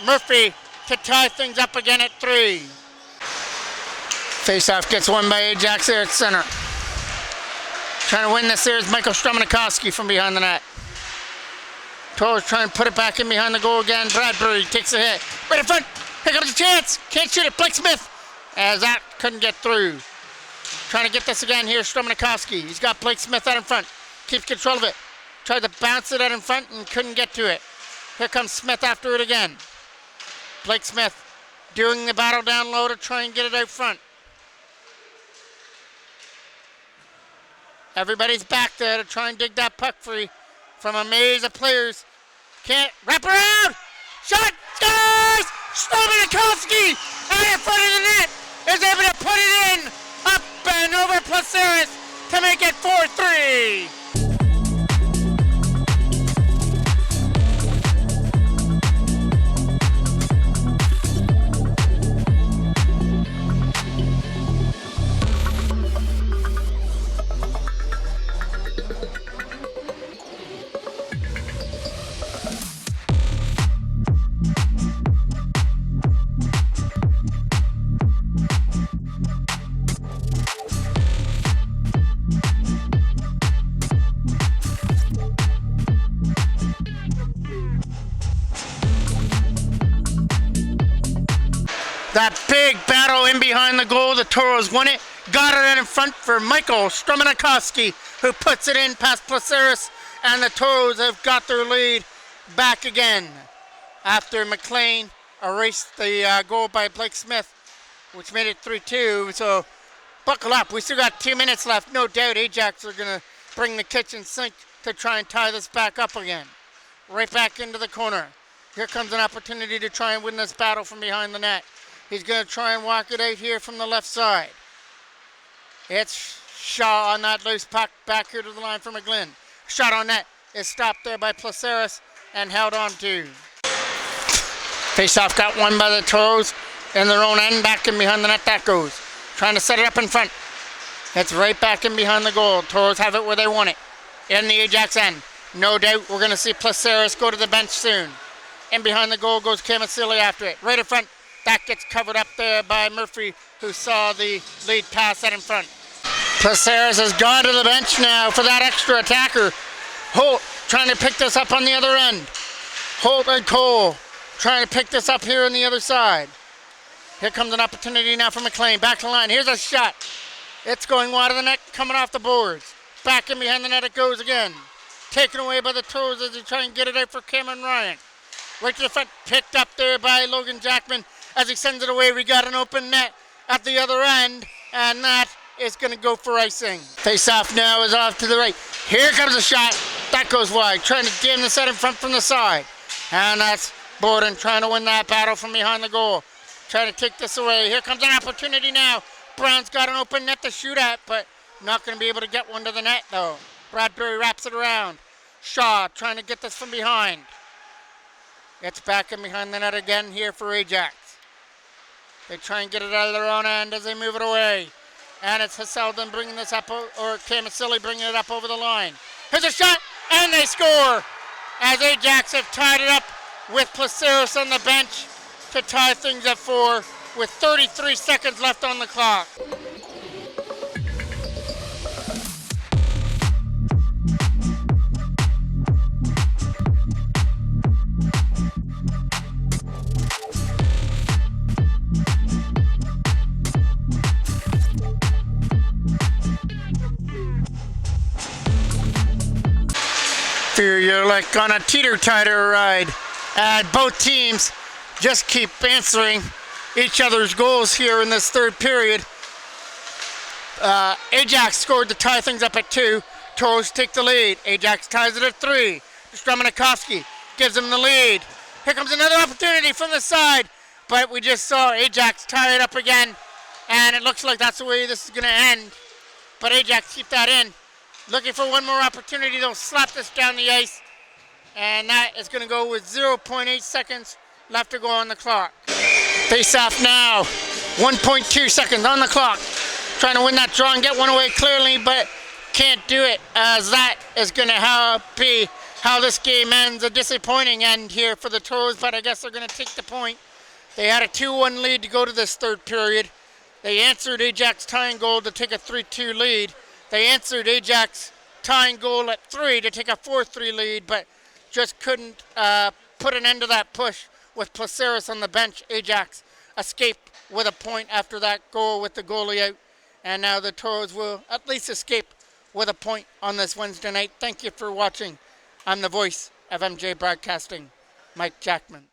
Murphy to tie things up again at 3. Faceoff gets won by Ajax there at center. Trying to win this there is Michael Stromanikowski from behind the net. Toros trying to put it back in behind the goal again. Bradbury takes a hit. Right in front. Here comes a chance. Can't shoot it. Blake Smith. As that couldn't get through. Trying to get this again here, Stromanikowski. He's got Blake Smith out in front. Keeps control of it. Tried to bounce it out in front and couldn't get to it. Here comes Smith after it again. Blake Smith doing the battle down low to try and get it out front. Everybody's back there to try and dig that puck free from a maze of players. Can't wrap around. Shot, scores! Stromanikowski out in front of the net is able to put it in, up and over Placeris to make it 4-3. That big battle in behind the goal, the Toros won it. Got it out in front for Michael Stromanikowski, who puts it in past Placeris, and the Toros have got their lead back again after McLean erased the goal by Blake Smith, which made it 3-2. So buckle up. We still got 2 minutes left. No doubt Ajax are going to bring the kitchen sink to try and tie this back up again. Right back into the corner. Here comes an opportunity to try and win this battle from behind the net. He's going to try and walk it out here from the left side. It's Shaw on that loose puck back here to the line for McGlynn. Shot on net is stopped there by Placeris and held on to. Face-off got won by the Toros in their own end. Back in behind the net that goes. Trying to set it up in front. It's right back in behind the goal. Toros have it where they want it. In the Ajax end. No doubt we're going to see Placeris go to the bench soon. In behind the goal goes Camasili after it. Right in front. That gets covered up there by Murphy, who saw the lead pass out in front. Placeris has gone to the bench now for that extra attacker. Holt trying to pick this up on the other end. Holt and Cole trying to pick this up here on the other side. Here comes an opportunity now for McLean. Back to the line. Here's a shot. It's going wide of the net, coming off the boards. Back in behind the net it goes again. Taken away by the Toros as they try and get it out for Cameron Ryan. Right to the front, picked up there by Logan Jackman. As he sends it away, we got an open net at the other end, and that is going to go for icing. Face-off now is off to the right. Here comes a shot. That goes wide. Trying to game the set in front from the side. And that's Borden trying to win that battle from behind the goal. Trying to take this away. Here comes an opportunity now. Brown's got an open net to shoot at, but not going to be able to get one to the net, though. Bradbury wraps it around. Shaw trying to get this from behind. It's back in behind the net again here for Ajax. They try and get it out of their own end as they move it away. And it's Hasselden bringing this up, or Camasili bringing it up over the line. Here's a shot, and they score! As Ajax have tied it up with Placeris on the bench to tie things at 4 with 33 seconds left on the clock. Fear you're like on a teeter-totter ride. And both teams just keep answering each other's goals here in this third period. Ajax scored to tie things up at 2. Toros take the lead. Ajax ties it at 3. Stromanikowski gives them the lead. Here comes another opportunity from the side, but we just saw Ajax tie it up again, and it looks like that's the way this is going to end. But Ajax keep that in. Looking for one more opportunity. They'll slap this down the ice, and that is going to go with 0.8 seconds left to go on the clock. Face off now. 1.2 seconds on the clock. Trying to win that draw and get one away clearly, but can't do it, as that is going to be how this game ends. A disappointing end here for the Toros, but I guess they're going to take the point. They had a 2-1 lead to go to this third period. They answered Ajax tying goal to take a 3-2 lead. They answered Ajax tying goal at 3 to take a 4-3 lead, but just couldn't put an end to that push with Placeris on the bench. Ajax escaped with a point after that goal with the goalie out, And now the Toros will at least escape with a point on this Wednesday night. Thank you for watching. I'm the voice of MJ Broadcasting, Mike Jackman.